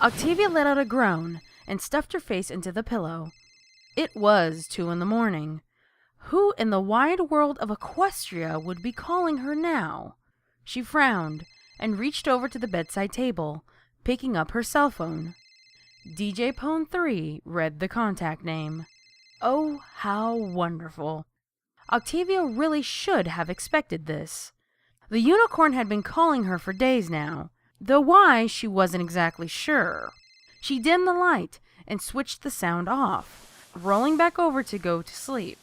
Octavia let out a groan and stuffed her face into the pillow. It was 2 a.m. Who in the wide world of Equestria would be calling her now? She frowned and reached over to the bedside table, picking up her cell phone. DJ Pone 3 read the contact name. Oh, how wonderful. Octavia really should have expected this. The unicorn had been calling her for days now, though why she wasn't exactly sure. She dimmed the light and switched the sound off, rolling back over to go to sleep.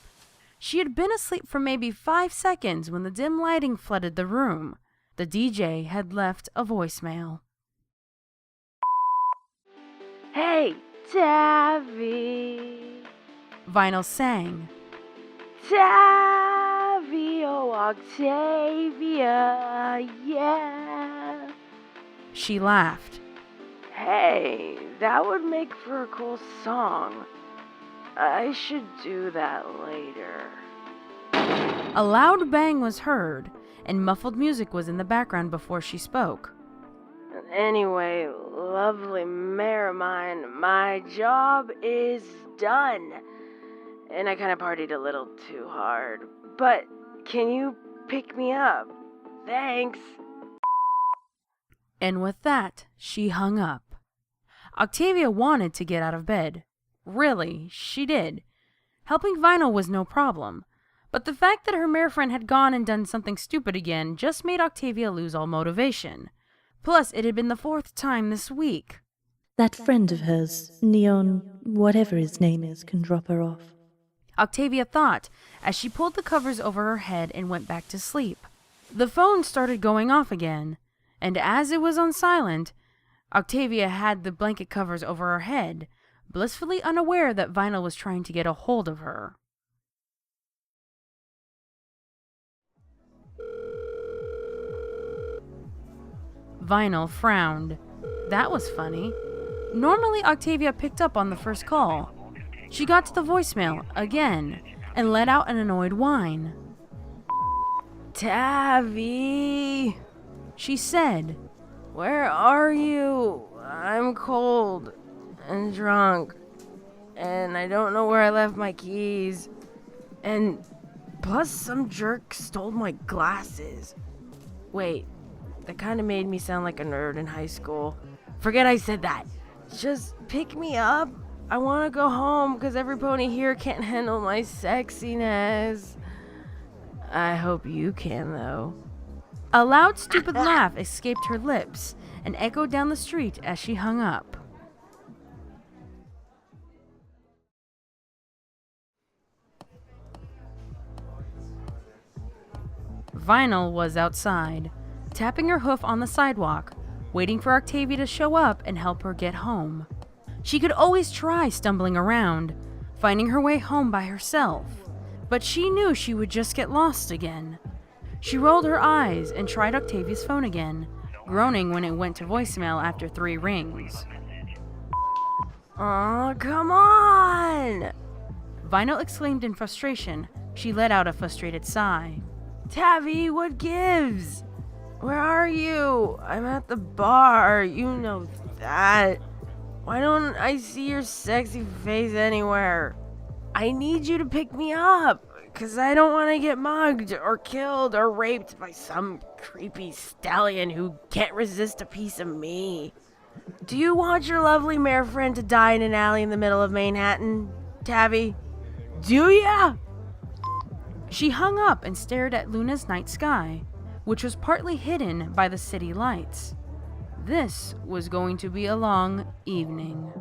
She had been asleep for maybe 5 seconds when the dim lighting flooded the room. The DJ had left a voicemail. Hey, Tavi. Vinyl sang. Tavi, oh Octavia, yeah. She laughed. Hey, that would make for a cool song. I should do that later. A loud bang was heard, and muffled music was in the background before she spoke. Anyway, lovely mare of mine, my job is done. And I kind of partied a little too hard. But can you pick me up? Thanks. And with that, she hung up. Octavia wanted to get out of bed. Really, she did. Helping Vinyl was no problem. But the fact that her mare friend had gone and done something stupid again just made Octavia lose all motivation. Plus, it had been the 4th time this week. That friend of hers, Neon, whatever his name is, can drop her off. Octavia thought as she pulled the covers over her head and went back to sleep. The phone started going off again, and as it was on silent, Octavia had the blanket covers over her head, blissfully unaware that Vinyl was trying to get a hold of her. Vinyl frowned. That was funny. Normally, Octavia picked up on the first call. She got to the voicemail again and let out an annoyed whine. Tavi, She said, where are you? I'm cold and drunk, and I don't know where I left my keys. And plus some jerk stole my glasses. Wait, that kind of made me sound like a nerd in high school. Forget I said that. Just pick me up. I want to go home because every pony here can't handle my sexiness. I hope you can, though. A loud, stupid laugh escaped her lips and echoed down the street as she hung up. Vinyl was outside, tapping her hoof on the sidewalk, waiting for Octavia to show up and help her get home. She could always try stumbling around, finding her way home by herself, but she knew she would just get lost again. She rolled her eyes and tried Octavia's phone again, groaning when it went to voicemail after 3 rings. Aw, come on! Vinyl exclaimed in frustration. She let out a frustrated sigh. Tavi, what gives? Where are you? I'm at the bar, you know that. Why don't I see your sexy face anywhere? I need you to pick me up, because I don't want to get mugged or killed or raped by some creepy stallion who can't resist a piece of me. Do you want your lovely mare friend to die in an alley in the middle of Manhattan, Tavi? Do ya? She hung up and stared at Luna's night sky, which was partly hidden by the city lights. This was going to be a long evening.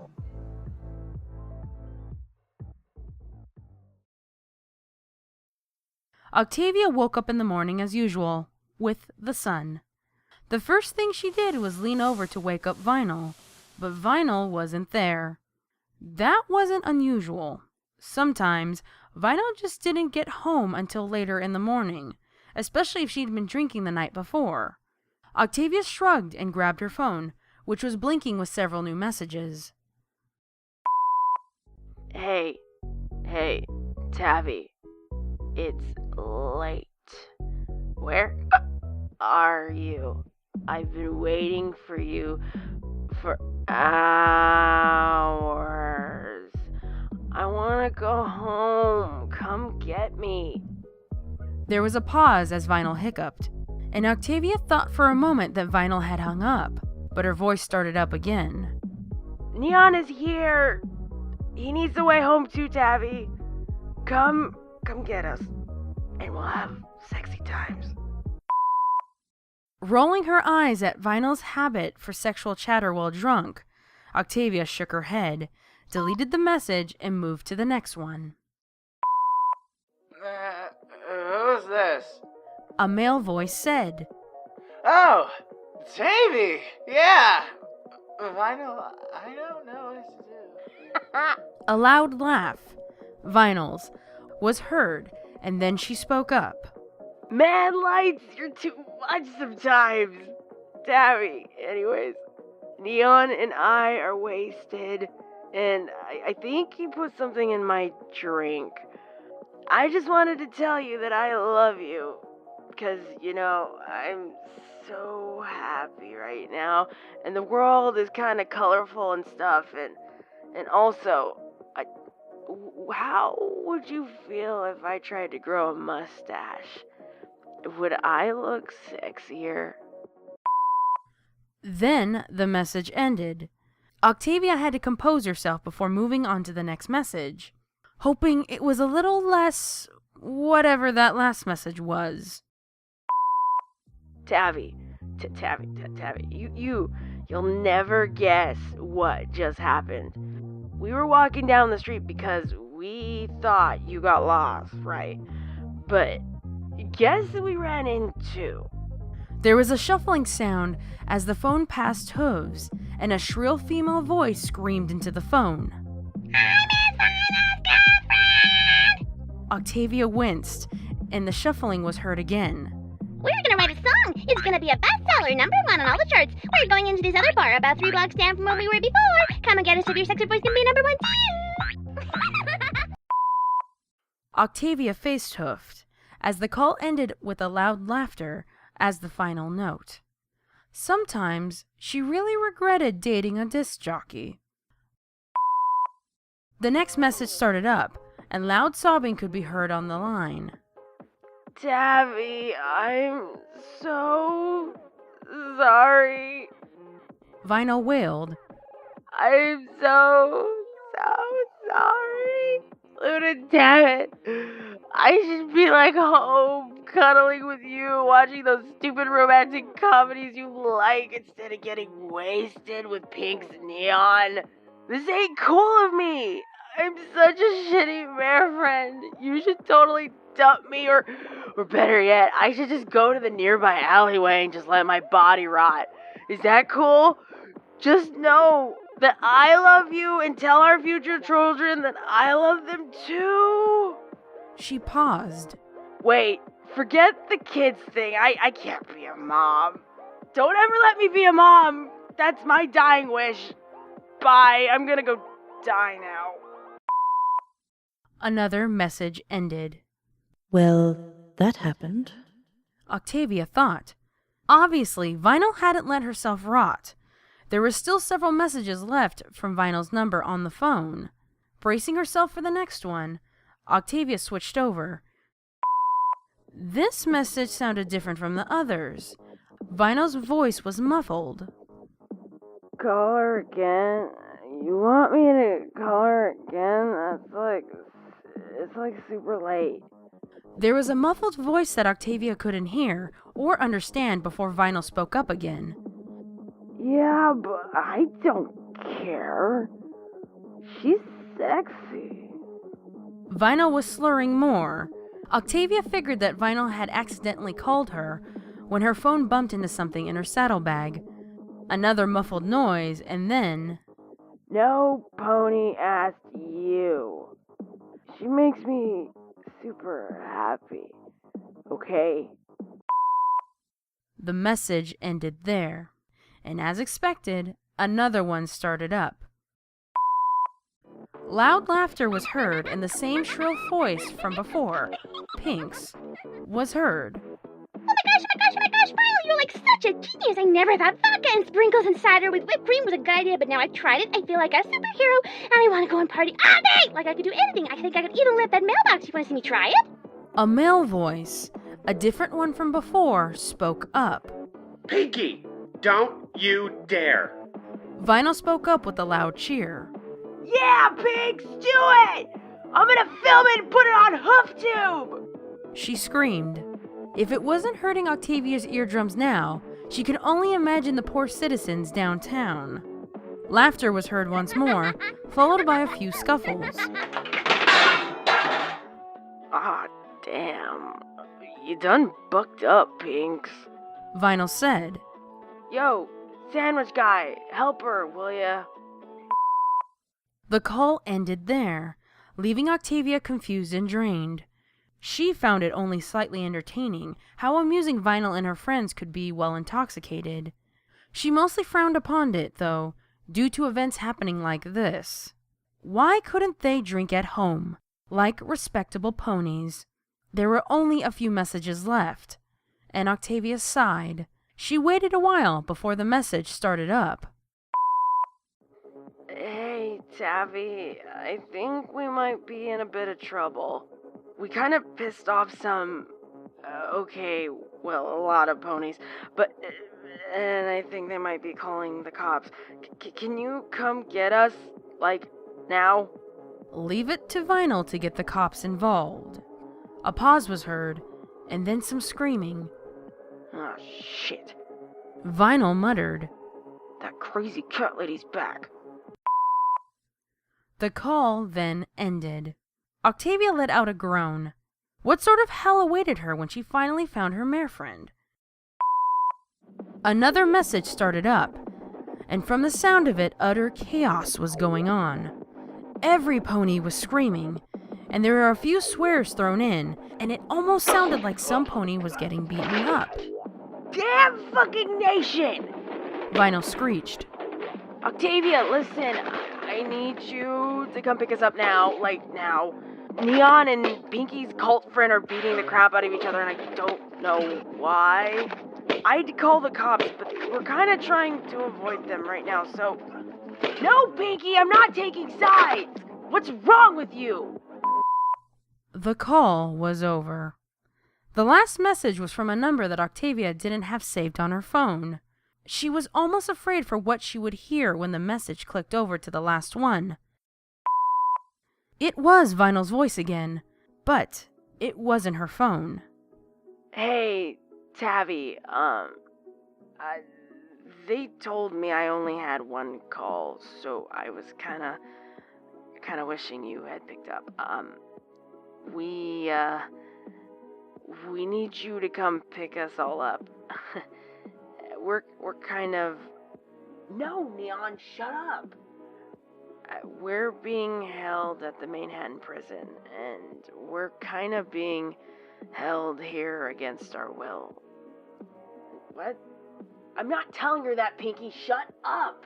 Octavia woke up in the morning as usual, with the sun. The first thing she did was lean over to wake up Vinyl, but Vinyl wasn't there. That wasn't unusual. Sometimes, Vinyl just didn't get home until later in the morning, especially if she'd been drinking the night before. Octavia shrugged and grabbed her phone, which was blinking with several new messages. Hey, Tavi. It's late. Where are you? I've been waiting for you for hours. I want to go home. Come get me. There was a pause as Vinyl hiccuped, and Octavia thought for a moment that Vinyl had hung up, but her voice started up again. Neon is here. He needs the way home too, Tabby. Come get us, and we'll have sexy times. Rolling her eyes at Vinyl's habit for sexual chatter while drunk, Octavia shook her head, deleted the message, and moved to the next one. Who's this? A male voice said. Oh, Davey! Yeah! Vinyl, I don't know what to do. A loud laugh, Vinyl's, was heard, and then she spoke up. Man, Lights, you're too much sometimes. Tabby, anyways, Neon and I are wasted, and I think he put something in my drink. I just wanted to tell you that I love you, because, I'm so happy right now, and the world is kind of colorful and stuff, and also, how would you feel if I tried to grow a mustache? Would I look sexier? Then the message ended. Octavia had to compose herself before moving on to the next message, hoping it was a little less whatever that last message was. Tabby, you'll never guess what just happened. We were walking down the street because we thought you got lost, right? But guess who we ran into? There was a shuffling sound as the phone passed hooves, and a shrill female voice screamed into the phone. I'm his Vinyl girlfriend! Octavia winced, and the shuffling was heard again. We're gonna write a song. It's gonna be a bestseller, #1 on all the charts. We're going into this other bar about 3 blocks down from where we were before. Come and get us if your sexy voice can be #1 too. Octavia face-hoofed, as the call ended with a loud laughter as the final note. Sometimes she really regretted dating a disc jockey. The next message started up, and loud sobbing could be heard on the line. Tabby, I'm so sorry. Vinyl wailed. I'm so sorry. Luna, damn it. I should be home, cuddling with you, watching those stupid romantic comedies you like instead of getting wasted with Pink's Neon. This ain't cool of me. I'm such a shitty bear friend. You should totally dump me, or better yet, I should just go to the nearby alleyway and just let my body rot. Is that cool? Just know that I love you, and tell our future children that I love them too. She paused. Wait, forget the kids thing. I can't be a mom. Don't ever let me be a mom. That's my dying wish. Bye. I'm gonna go die now. Another message ended. Well, that happened. Octavia thought. Obviously, Vinyl hadn't let herself rot. There were still several messages left from Vinyl's number on the phone. Bracing herself for the next one, Octavia switched over. This message sounded different from the others. Vinyl's voice was muffled. Call her again? You want me to call her again? It's super late. There was a muffled voice that Octavia couldn't hear or understand before Vinyl spoke up again. Yeah, but I don't care. She's sexy. Vinyl was slurring more. Octavia figured that Vinyl had accidentally called her when her phone bumped into something in her saddlebag. Another muffled noise, and then... No pony asked you. She makes me super happy. Okay? The message ended there, and as expected, another one started up. Loud laughter was heard, and the same shrill voice from before, Pink's, was heard. Oh my gosh, gosh, Violet, you're like such a genius. I never thought vodka and sprinkles and cider with whipped cream was a good idea, but now I've tried it. I feel like a superhero, and I want to go and party all day. Like I could do anything. I think I could even lift that mailbox. You want to see me try it? A male voice, a different one from before, spoke up. Pinky, don't you dare. Vinyl spoke up with a loud cheer. Yeah, pigs, do it! I'm gonna film it and put it on HoofTube! She screamed. If it wasn't hurting Octavia's eardrums now, she could only imagine the poor citizens downtown. Laughter was heard once more, followed by a few scuffles. Ah, damn. You done bucked up, Pinks. Vinyl said. Yo, sandwich guy, help her, will ya? The call ended there, leaving Octavia confused and drained. She found it only slightly entertaining how amusing Vinyl and her friends could be while intoxicated. She mostly frowned upon it, though, due to events happening like this. Why couldn't they drink at home, like respectable ponies? There were only a few messages left, and Octavia sighed. She waited a while before the message started up. Hey, Tabby, I think we might be in a bit of trouble. We kind of pissed off some, a lot of ponies, and I think they might be calling the cops. Can you come get us, like, now? Leave it to Vinyl to get the cops involved. A pause was heard, and then some screaming. Oh, shit. Vinyl muttered. That crazy cat lady's back. The call then ended. Octavia let out a groan. What sort of hell awaited her when she finally found her mare friend? Another message started up, and from the sound of it, utter chaos was going on. Every pony was screaming, and there were a few swears thrown in, and it almost sounded like some pony was getting beaten up. Damn fucking nation! Vinyl screeched. Octavia, listen, I need you to come pick us up now, like now. Neon and Pinky's cult friend are beating the crap out of each other, and I don't know why. I'd call the cops, but we're kind of trying to avoid them right now, so... No, Pinky, I'm not taking sides! What's wrong with you? The call was over. The last message was from a number that Octavia didn't have saved on her phone. She was almost afraid for what she would hear when the message clicked over to the last one. It was Vinyl's voice again, but it wasn't her phone. Hey, Tabby, they told me I only had one call, so I was kinda wishing you had picked up. We need you to come pick us all up. We're kind of... No, Neon, shut up! We're being held at the Manhattan prison, and we're kind of being held here against our will. What? I'm not telling her that, Pinky. Shut up!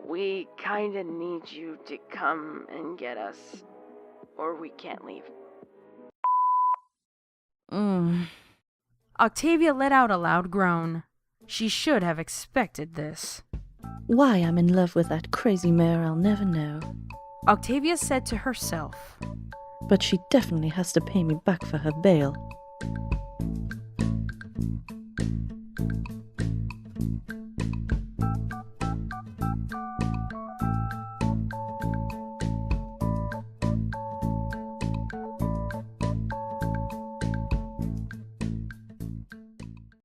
We kinda need you to come and get us, or we can't leave. Octavia let out a loud groan. She should have expected this. Why I'm in love with that crazy mare, I'll never know. Octavia said to herself. But she definitely has to pay me back for her bail.